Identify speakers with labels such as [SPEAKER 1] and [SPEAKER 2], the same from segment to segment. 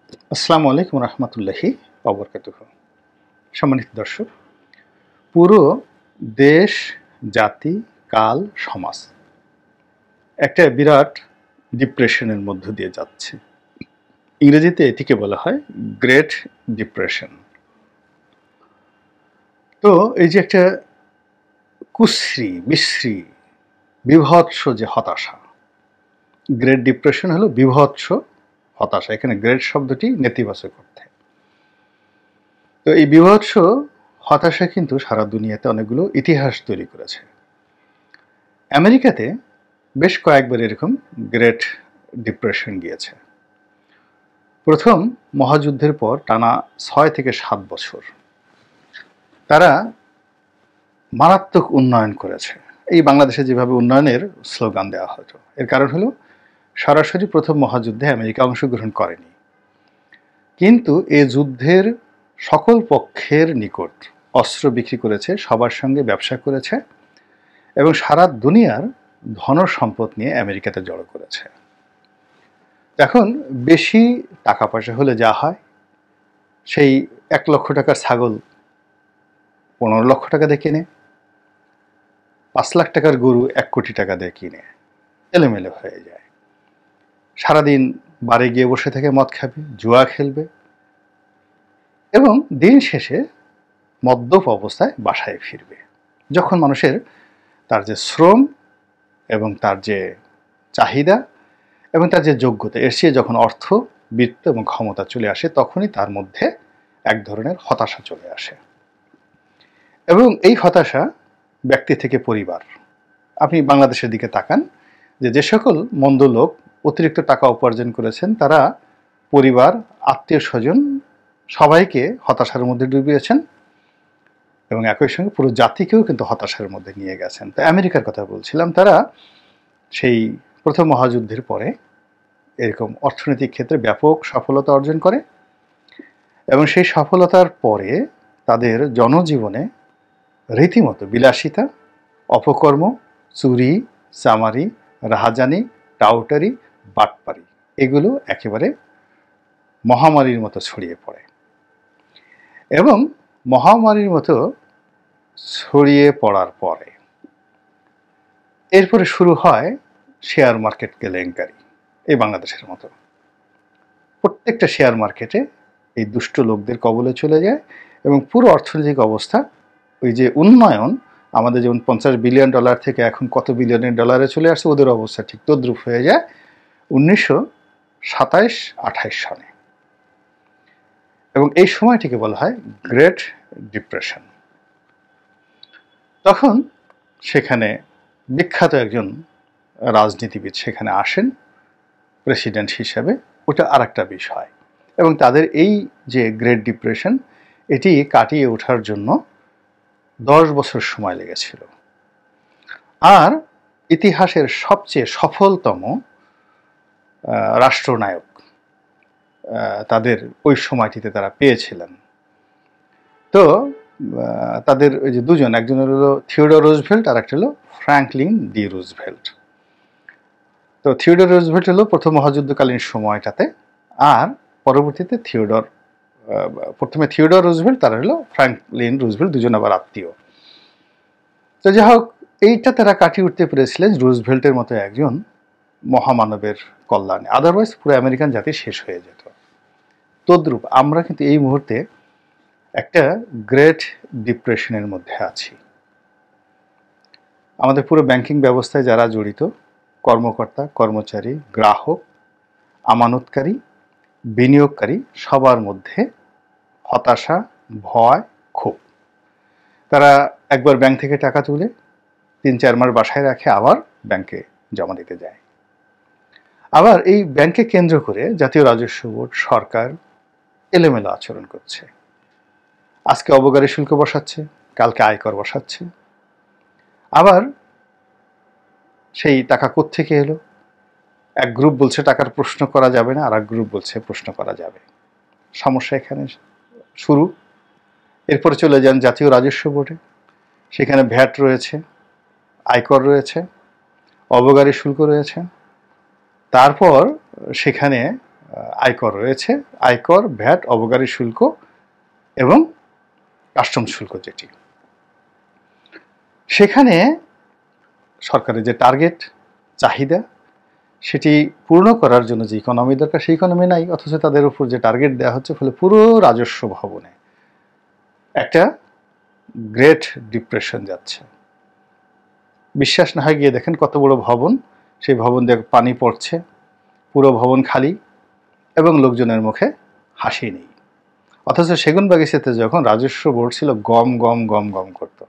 [SPEAKER 1] আসসালামু আলাইকুম রহমতুল্লাহি অবরকাতুহু। সম্মানিত দর্শক, পুরো দেশ, জাতি, কাল, সমাজ একটা বিরাট ডিপ্রেশনের মধ্য দিয়ে যাচ্ছে। ইংরেজিতে এটিকে বলা হয় গ্রেট ডিপ্রেশন। তো এই যে একটা কুশ্রী, বিশ্রী, বিভৎস যে হতাশা, গ্রেট ডিপ্রেশন হলো বিভৎস হতাশা। এখানে গ্রেট শব্দটি নেতিবাচক অর্থে। তো এই বিভৎস হতাশা কিন্তু সারা দুনিয়াতে অনেকগুলো ইতিহাস তৈরি করেছে। আমেরিকাতে বেশ কয়েকবার এরকম গ্রেট ডিপ্রেশন গিয়েছে। প্রথম মহাযুদ্ধের পর টানা ৬ থেকে ৭ বছর তারা মারাত্মক উন্নয়ন করেছে। এই বাংলাদেশে যেভাবে উন্নয়নের স্লোগান দেওয়া হতো, এর কারণ হলো সরাসরি প্রথম মহাযুদ্ধে আমেরিকা অংশগ্রহণ করেনি, কিন্তু এ যুদ্ধের সকল পক্ষের নিকট অস্ত্র বিক্রি করেছে, সবার সঙ্গে ব্যবসা করেছে এবং সারা দুনিয়ার ধন সম্পদ নিয়ে আমেরিকাতে জড়ো করেছে। এখন বেশি টাকা পয়সা হলে যা হয়, সেই ১ লক্ষ টাকার ছাগল ১৫ লক্ষ টাকা দিয়ে কিনে, ৫ লাখ টাকার গরু ১ কোটি টাকা দিয়ে কিনে, এলোমেলো হয়ে যায়। সারাদিন বারে গিয়ে বসে থেকে মদ খাবে, জুয়া খেলবে এবং দিন শেষে মদ্যপ অবস্থায় বাসায় ফিরবে। যখন মানুষের তার যে শ্রম এবং তার যে চাহিদা এবং তার যে যোগ্যতা, এর চেয়ে যখন অর্থ, বৃত্ত এবং ক্ষমতা চলে আসে, তখনই তার মধ্যে এক ধরনের হতাশা চলে আসে। এবং এই হতাশা ব্যক্তি থেকে পরিবার, আপনি বাংলাদেশের দিকে তাকান, যে সকল মন্দ লোক অতিরিক্ত টাকা উপার্জন করেছেন, তারা পরিবার, আত্মীয় স্বজন সবাইকে হতাশার মধ্যে ডুবিয়েছেন এবং একই সঙ্গে পুরো জাতিকেও কিন্তু হতাশার মধ্যে নিয়ে গেছেন। তো আমেরিকার কথা বলছিলাম, তারা সেই প্রথম মহাযুদ্ধের পরে এরকম অর্থনৈতিক ক্ষেত্রে ব্যাপক সফলতা অর্জন করে এবং সেই সফলতার পরে তাদের জনজীবনে রীতিমতো বিলাসিতা, অপকর্ম, চুরি, চামারি, রাহাজানি, টাউটারি, বাটপারি এগুলো একেবারে মহামারীর মতো ছড়িয়ে পড়ে। এবং মহামারীর মতো ছড়িয়ে পড়ার পরে এরপরে শুরু হয় শেয়ার মার্কেট কেলেঙ্কারি। এই বাংলাদেশের মতো প্রত্যেকটা শেয়ার মার্কেটে এই দুষ্ট লোকদের কবলে চলে যায় এবং পুরো অর্থনৈতিক অবস্থা, ওই যে উন্নয়ন, আমাদের যেমন $50 বিলিয়ন থেকে এখন কত বিলিয়নের ডলারে চলে আসছে, ওদের অবস্থা ঠিক তদ্রূপ হয়ে যায় 1927-28 সনে। এবং এই সময়টিকে বলা হয় গ্রেট ডিপ্রেশন। তখন সেখানে বিখ্যাত একজন রাজনীতিবিদ সেখানে আসেন প্রেসিডেন্ট হিসেবে, ওটা আর একটা বিষয়। এবং তাদের এই যে গ্রেট ডিপ্রেশন, এটি কাটিয়ে ওঠার জন্য 10 বছর সময় লেগেছিল। আর ইতিহাসের সবচেয়ে সফলতম রাষ্ট্রনায়ক তাদের ওই সময়টিতে তারা পেয়েছিলেন। তো তাদের ওই যে দুজন, একজন হলো থিওডর রুজভেল্ট আর একটা হলো ফ্র্যাঙ্কলিন ডি রুজভেল্ট। তো থিওডর রুজভেল্ট হলো প্রথম মহাযুদ্ধকালীন সময়টাতে, আর পরবর্তীতে প্রথমে থিওডর রুজভেল্ট, তারা হলো ফ্র্যাঙ্কলিন রুজভেল্ট, দুজন আবার আত্মীয়। তো যাই হোক, এইটা তারা কাটিয়ে উঠতে পেরেছিলেন রুজভেল্টের মতো একজন মহামানবের কল্যাণে, আদারওয়াইজ পুরো আমেরিকান জাতি শেষ হয়ে যেত। তদ্রূপ আমরা কিন্তু এই মুহূর্তে একটা গ্রেট ডিপ্রেশনের মধ্যে আছি। আমাদের পুরো ব্যাংকিং ব্যবস্থায় যারা জড়িত, কর্মকর্তা, কর্মচারী, গ্রাহক, আমানতকারী, বিনিয়োগকারী, সবার মধ্যে হতাশা, ভয়, ক্ষোভ। তারা একবার ব্যাংক থেকে টাকা তুলে 3-4 মাস বাসায় রাখে, আবার ব্যাংকে জমা দিতে যায়। আবার এই ব্যাংকে কেন্দ্র করে জাতীয় রাজস্ব বোর্ড, সরকার এলোমেলো আচরণ করছে। আজকে অবকারী শুল্ক বসাচ্ছে, কালকে আয়কর বসাচ্ছে। আবার সেই টাকা কোত্থেকে এলো? এক গ্রুপ বলছে টাকার প্রশ্ন করা যাবে না, আর এক গ্রুপ বলছে প্রশ্ন করা যাবে। সমস্যা এখানে শুরু। এরপরে চলে যান জাতীয় রাজস্ব বোর্ডে, সেখানে ভ্যাট রয়েছে, আয়কর রয়েছে, অবকারী শুল্ক রয়েছে। তারপর সেখানে আয়কর রয়েছে, আয়কর, ভ্যাট, অবকারী শুল্ক এবং কাস্টম শুল্ক যেটি, সেখানে সরকারের যে টার্গেট চাহিদা সেটি পূর্ণ করার জন্য যে ইকোনমি দরকার সেই ইকোনমি নাই, অথচ তাদের উপর যে টার্গেট দেওয়া হচ্ছে ফলে পুরো রাজস্ব ভবনে একটা গ্রেট ডিপ্রেশন যাচ্ছে। বিশ্বাস না হয় গিয়ে দেখেন কত বড় ভবন, সেই ভবন দিয়ে পানি পড়ছে, পুরো ভবন খালি এবং লোকজনের মুখে হাসি নেই। অথচ সেগুনবাগিচাতে যখন রাজস্ব বোর্ড ছিল গম গম গম গম করত,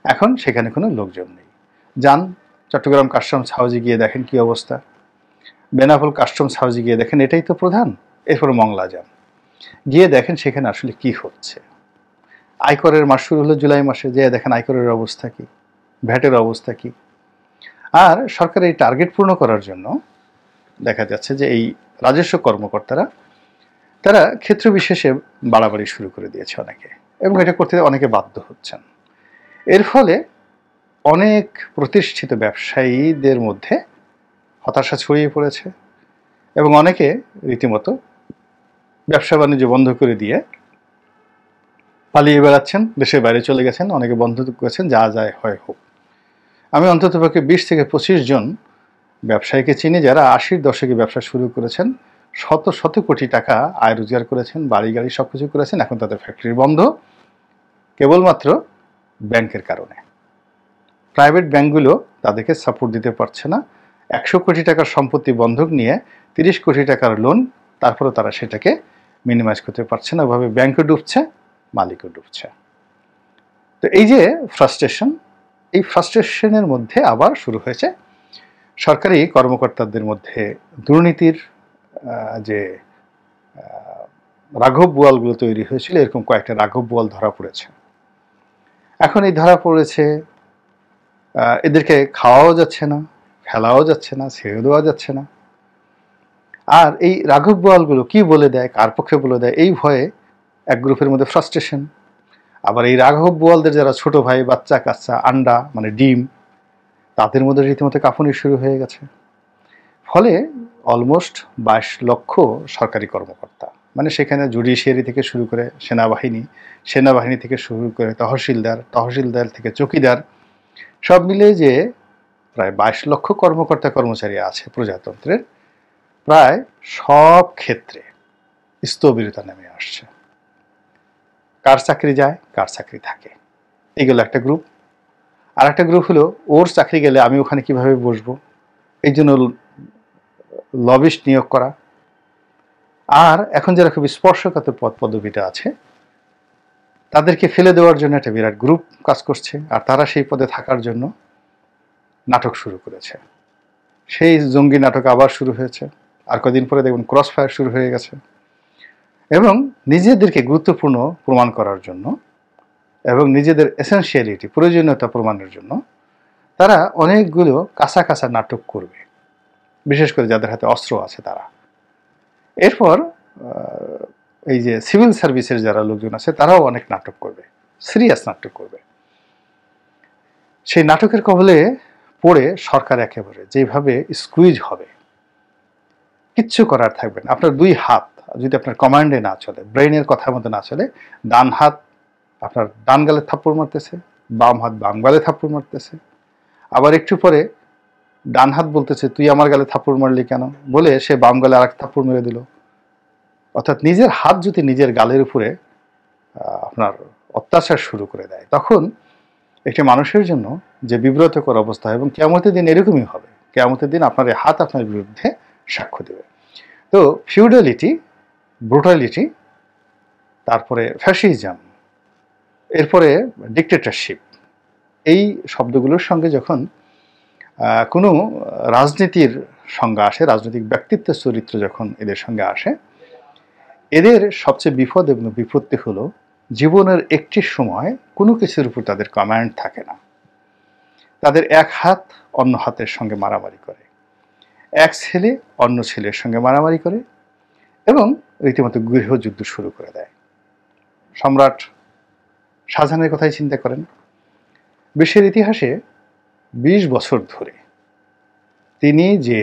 [SPEAKER 1] এখন সেখানে কোনো লোকজন নেই। যান চট্টগ্রাম কাস্টমস হাউসে গিয়ে দেখেন কি অবস্থা, বেনাপোল কাস্টমস হাউসে গিয়ে দেখেন এটাই তো প্রধান, এরপর মংলা যান, গিয়ে দেখেন সেখানে আসলে কি হচ্ছে। আয়করের মাস শুরু হলো জুলাই মাসে, যেয়ে দেখেন আয়করের অবস্থা কি, ভ্যাটের অবস্থা কি। আর সরকার এই টার্গেট পূর্ণ করার জন্য দেখা যাচ্ছে যে এই রাজস্ব কর্মকর্তারা তারা ক্ষেত্র বিশেষে বাড়াবাড়ি শুরু করে দিয়েছে অনেকে, এবং এটা করতে অনেকে বাধ্য হচ্ছেন। এর ফলে অনেক প্রতিষ্ঠিত ব্যবসায়ীদের মধ্যে হতাশা ছড়িয়ে পড়েছে এবং অনেকে রীতিমতো ব্যবসা বাণিজ্য বন্ধ করে দিয়ে পালিয়ে বেড়াচ্ছেন, দেশের বাইরে চলে গেছেন, অনেকে বন্ধ করেছেন, যা যায় হয় হোক। আমি অন্ততপক্ষে 20 থেকে 25 জন ব্যবসায়ীকে চিনি যারা 80-র দশকে ব্যবসা শুরু করেছেন, শত শত কোটি টাকা আয় রোজগার করেছেন, বাড়ি গাড়ি সব কিছু করেছেন, এখন তাদের ফ্যাক্টরি বন্ধ কেবলমাত্র ব্যাংকের কারণে। প্রাইভেট ব্যাংকগুলো তাদেরকে সাপোর্ট দিতে পারছে না। 100 কোটি টাকার সম্পত্তি বন্ধক নিয়ে 30 কোটি টাকার লোন, তারপরে তারা সেটাকে মিনিমাইজ করতে পারছে না, ওভাবে ব্যাংকও ডুবছে, মালিকও ডুবছে। তো এই যে ফ্রাস্ট্রেশন, এই ফ্রাস্ট্রেশনের মধ্যে আবার শুরু হয়েছে সরকারি কর্মকর্তাদের মধ্যে দুর্নীতির যে রাঘব বোয়ালগুলো তৈরি হয়েছিল, এরকম কয়েকটা রাঘব বোয়াল ধরা পড়েছে। এখন এই ধরা পড়েছে, এদেরকে খাওয়াও যাচ্ছে না, ফেলাও যাচ্ছে না, ছেড়ে দেওয়া যাচ্ছে না। আর এই রাঘব বোয়ালগুলো কি বলে দেয়, কার পক্ষে বলে দেয়, এই ভয়ে এক গ্রুপের মধ্যে ফ্রাস্ট্রেশন। আবার এই রাঘব বোয়ালদের যারা ছোট ভাই, বাচ্চা কাচ্চা, আন্ডা মানে ডিম, তাদের মধ্যে রীতিমতো কাঁপুনি শুরু হয়ে গেছে। ফলে অলমোস্ট 22 লক্ষ সরকারি কর্মকর্তা, মানে সেখানে জুডিশিয়ারি থেকে শুরু করে সেনাবাহিনী, সেনাবাহিনী থেকে শুরু করে তহসিলদার, তহসিলদার থেকে চৌকিদার, সব মিলে যে প্রায় 22 লক্ষ কর্মকর্তা কর্মচারী আছে প্রজাতন্ত্রের, প্রায় সব ক্ষেত্রে স্থবিরতা নেমে আসছে। কার চাকরি যায়, কার চাকরি থাকে, এইগুলো একটা গ্রুপ। আর একটা গ্রুপ হলো ওর চাকরি গেলে আমি ওখানে কিভাবে বসবো, এই জন্য লবিস্ট নিয়োগ করা। আর এখন যারা খুব স্পর্শকাতর পদ পদবিটা আছে তাদেরকে ফেলে দেওয়ার জন্য একটা বিরাট গ্রুপ কাজ করছে, আর তারা সেই পদে থাকার জন্য নাটক শুরু করেছে। সেই জঙ্গি নাটক আবার শুরু হয়েছে, আর কদিন পরে দেখুন ক্রস ফায়ার শুরু হয়ে গেছে। এবং নিজেদেরকে গুরুত্বপূর্ণ প্রমাণ করার জন্য এবং নিজেদের এসেনশিয়ালিটি, প্রয়োজনীয়তা প্রমাণের জন্য তারা অনেকগুলো কাঁচা কাঁচা নাটক করবে, বিশেষ করে যাদের হাতে অস্ত্র আছে তারা। এরপর এই যে সিভিল সার্ভিসের যারা লোকজন আছে তারাও অনেক নাটক করবে, সিরিয়াস নাটক করবে। সেই নাটকের কবলে পড়ে সরকার একেবারে যেভাবে স্কুইজ হবে, কিচ্ছু করার থাকবে না। আপনার দুই হাত যদি আপনার কমান্ডে না চলে, ব্রেইনের কথা মতো না চলে, ডান হাত আপনার ডান গালে থাপ্পড় মারতেছে, বাম হাত বাম গালে থাপ্পড় মারতেছে, আবার একটু পরে ডান হাত বলতেছে তুই আমার গালে থাপ্পড় মারলি কেন, বলে সে বাম গালে আরেক থাপ্পড় মেরে দিল। অর্থাৎ নিজের হাত যদি নিজের গালের উপরে আপনার অত্যাচার শুরু করে দেয়, তখন একটি মানুষের জন্য যে বিব্রতকর অবস্থা, এবং কিয়ামতের দিন এরকমই হবে। কিয়ামতের দিন আপনার এই হাত আপনার বিরুদ্ধে সাক্ষ্য দেবে। তো ফিউডালিটি, ব্রুটালিটি, তারপরে ফ্যাসিজম, এরপরে ডিক্টেটরশিপ, এই শব্দগুলোর সঙ্গে যখন কোনো রাজনীতির সংজ্ঞা আসে, রাজনৈতিক ব্যক্তিত্বের চরিত্র যখন এদের সঙ্গে আসে, এদের সবচেয়ে বিপদ এবং বিপত্তি হলো জীবনের একটি সময় কোনো কিছুর উপর তাদের কমান্ড থাকে না। তাদের এক হাত অন্য হাতের সঙ্গে মারামারি করে, এক ছেলে অন্য ছেলের সঙ্গে মারামারি করে এবং রীতিমতো গৃহযুদ্ধ শুরু করে দেয়। সম্রাট শাহজাহানের কথাই চিন্তা করেন, বিশ্বের ইতিহাসে 20 বছর ধরে তিনি যে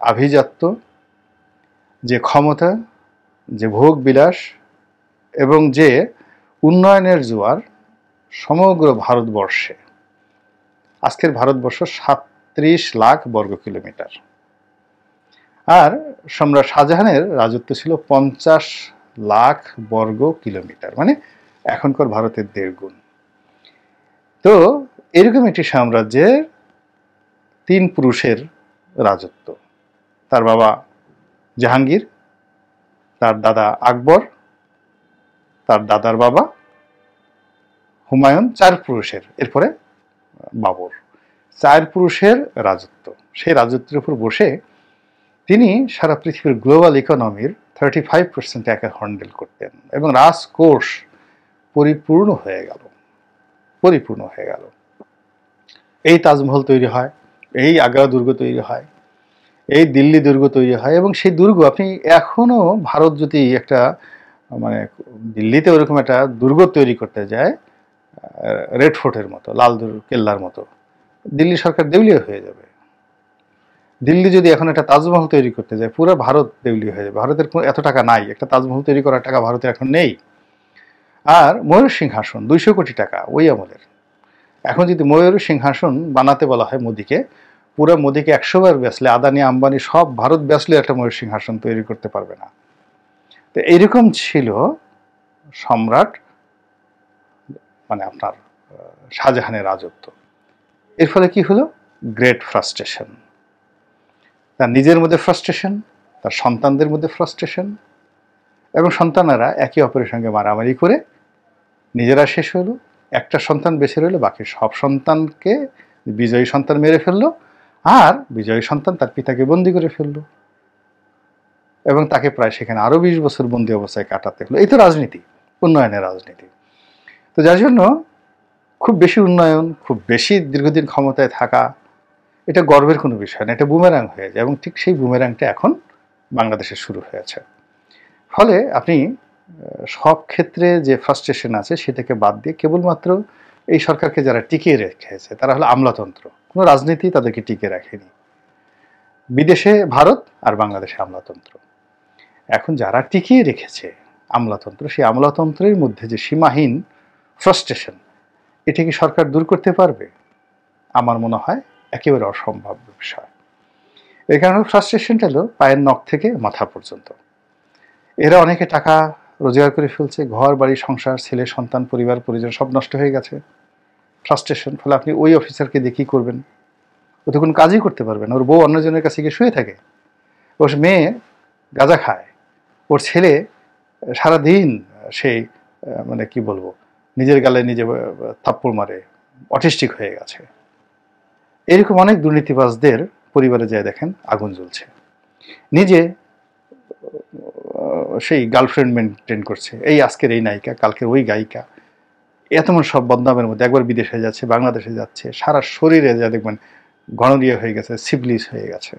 [SPEAKER 1] আভিজাত্য যে ক্ষমতা, যে ভোগ বিলাস এবং যে উন্নয়নের জোয়ার সমগ্র ভারতবর্ষে, আজকের ভারতবর্ষ ৩৭ লাখ বর্গ কিলোমিটার, আর সম্রাট শাহজাহানের রাজত্ব ছিল ৫০ লাখ বর্গ কিলোমিটার, মানে এখনকার ভারতের ১.৫ গুণ। তো এরকম একটি সাম্রাজ্যের ৩ পুরুষের রাজত্ব, তার বাবা জাহাঙ্গীর, তার দাদা আকবর, তার দাদার বাবা হুমায়ুন, ৪ পুরুষের, এরপরে বাবর, ৪ পুরুষের রাজত্ব। সেই রাজত্বের উপর বসে তিনি সারা পৃথিবীর গ্লোবাল ইকোনমির 35% একা হ্যান্ডেল করতেন এবং রাজকোষ পরিপূর্ণ হয়ে গেল। এই তাজমহল তৈরি হয়, এই আগ্রা দুর্গ তৈরি হয়, এই দিল্লি দুর্গ তৈরি হয়, এবং সেই দুর্গ আপনি এখনো ভারত যদি একটা মানে দিল্লিতে ওরকম একটা দুর্গ তৈরি করতে যায় রেড ফোর্টের মতো, লাল কেল্লার মতো, দিল্লি সরকার দেউলিয়া হয়ে যাবে। দিল্লি যদি এখন একটা তাজমহল তৈরি করতে যায়, পুরো ভারত দেউলিয়া হয়ে যাবে। ভারতের এত টাকা নাই, একটা তাজমহল তৈরি করার টাকা ভারতের এখন নেই। আর ময়ূর সিংহাসন ২০০ কোটি টাকা ওই আমলের। এখন যদি ময়ূর সিংহাসন বানাতে বলা হয় মোদিকে, পুরো মোদিকে ১০০ বার বেচলে, আদানি আম্বানি সব ভারত বেচলে একটা ময়ূর সিংহাসন তৈরি করতে পারবে না। তো এইরকম ছিল সম্রাট মানে আপনার শাহজাহানের রাজত্ব। এর ফলে কি হলো? Great frustration. তার নিজের মধ্যে ফ্রাস্ট্রেশন, তার সন্তানদের মধ্যে ফ্রাস্ট্রেশন, এবং সন্তানেরা একে অপরের সঙ্গে মারামারি করে নিজেরা শেষ হলো। একটা সন্তান বেঁচে রইল, বাকি সব সন্তানকে বিজয়ী সন্তান মেরে ফেললো, আর বিজয়ী সন্তান তার পিতাকে বন্দি করে ফেললো, এবং তাকে প্রায় সেখানে আরো ২০ বছর বন্দি অবস্থায় কাটাতে হলো। এই তো রাজনীতি, উন্নয়নের রাজনীতি। তো যার জন্য খুব বেশি উন্নয়ন, খুব বেশি দীর্ঘদিন ক্ষমতায় থাকা, এটা গর্বের কোনো বিষয় না, এটা বুমেরাং হয়ে যায়, এবং ঠিক সেই বুমেরাংটা এখন বাংলাদেশে শুরু হয়েছে। ফলে আপনি সব ক্ষেত্রে যে ফ্রাস্ট্রেশন আছে সেটাকে বাদ দিয়ে কেবলমাত্র এই সরকারকে যারা টিকিয়ে রেখেছে তারা হলো আমলাতন্ত্র, কোনো রাজনীতি তাদেরকে টিকিয়ে রাখেনি। বিদেশে ভারত আর বাংলাদেশে আমলাতন্ত্র। এখন যারা টিকিয়ে রেখেছে আমলাতন্ত্র, সেই আমলাতন্ত্রের মধ্যে যে সীমাহীন ফ্রাস্ট্রেশন, এটা কি সরকার দূর করতে পারবে? আমার মনে হয় একেবারে অসম্ভব বিষয়। এই কারণে ফ্রাস্ট্রেশনটা হলো পায়ের নখ থেকে মাথা পর্যন্ত। এরা অনেকে টাকা রোজগার করে ফেলছে, ঘর বাড়ি সংসার, ছেলে সন্তান, পরিবার পরিজন সব নষ্ট হয়ে গেছে। ফ্রাস্ট্রেশন। ফলে আপনি ওই অফিসারকে দিয়ে কী করবেন? ও তো কোনো কাজই করতে পারবে না। ওর বউ অন্যজনের কাছে গিয়ে শুয়ে থাকে, ওর মেয়ে গাঁজা খায়, ওর ছেলে সারাদিন সেই মানে কি বলবো, নিজের গালে নিজে থাপ্পড় মারে, অটিস্টিক হয়ে গেছে। এরকম অনেক দুর্নীতিবাজদের পরিবারে যায় দেখেন আগুন জ্বলছে। নিজে সেই গার্লফ্রেন্ড মেনটেন করছে, এই আজকের এই নায়িকা, কালকের ওই গায়িকা, এতমন সব বদনামের মধ্যে একবার বিদেশে যাচ্ছে, বাংলাদেশে যাচ্ছে, সারা শরীরে যা দেখবেন গণরিয়া হয়ে গেছে, সিবলিস হয়ে গেছে,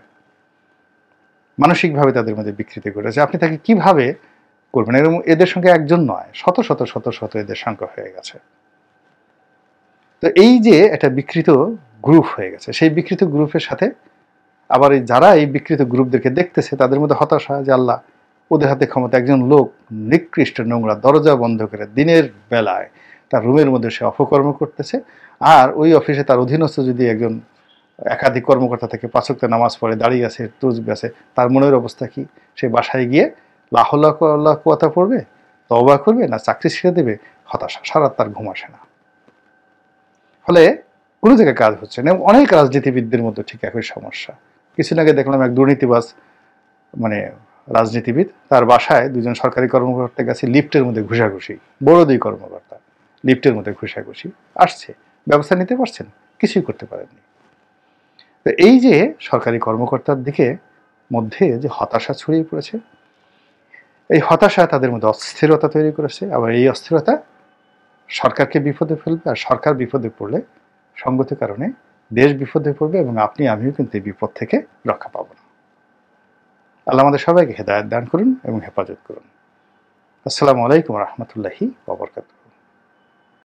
[SPEAKER 1] মানসিকভাবে তাদের মধ্যে বিকৃতি ঘটেছে। আপনি তাকে কিভাবে করবেন? এরকম এদের সঙ্গে একজন নয়, শত শত শত শত এদের সংখ্যা হয়ে গেছে। তো এই যে একটা বিকৃত গ্রুপ হয়ে গেছে, সেই বিকৃত গ্রুপের সাথে আবার এই যারা এই বিকৃত গ্রুপদেরকে দেখতেছে তাদের মধ্যে হতাশা যে আল্লাহ, ওদের হাতে ক্ষমতা। একজন লোক নিকৃষ্ট নোংরা, দরজা বন্ধ করে দিনের বেলায় তার রুমের মধ্যে সে অপকর্ম করতেছে, আর ওই অফিসে তার অধীনস্থ যদি একজন একাধিক কর্মকর্তা থেকে ৫ ওয়াক্ত নামাজ পড়ে, দাঁড়িয়ে আছে, তসবিহ আছে, তার মনের অবস্থা কি? সে বাসায় গিয়ে লা হাওলা ওয়ালা কুওয়াতা পড়বে, তওবা করবে, না চাকরি ছেড়ে দেবে? হতাশা, সারা তার ঘুম আসে না। ফলে কোনো জায়গায় কাজ হচ্ছে না। অনেক রাজনীতিবিদদের মধ্যে ঠিক একই সমস্যা। কিছুদিন আগে দেখলাম এক দুর্নীতিবাজ মানে রাজনীতিবিদ, তার বাসায় দুজন সরকারি কর্মকর্তার কাছে লিফটের মধ্যে ঘুষাঘুষি, বড় ২ কর্মকর্তা লিফটের মধ্যে ঘুষাঘুষি, আসছে, ব্যবস্থা নিতে পারছেন? কিছুই করতে পারেননি। তো এই যে সরকারি কর্মকর্তার দিকে মধ্যে যে হতাশা ছড়িয়ে পড়েছে, এই হতাশা তাদের মধ্যে অস্থিরতা তৈরি করেছে। আবার এই অস্থিরতা সরকারকে বিপদে ফেলবে, আর সরকার বিপদে পড়লে সঙ্গত কারণে দেশ বিপদে পড়বে, এবং আপনি আমিও কিন্তু এই বিপদ থেকে রক্ষা পাবো না। আল্লাহ আমাদের সবাইকে হেদায়েত দান করুন এবং হেফাজত করুন। আসসালামু আলাইকুম রহমতুল্লাহি ওয়া বারাকাতুহু।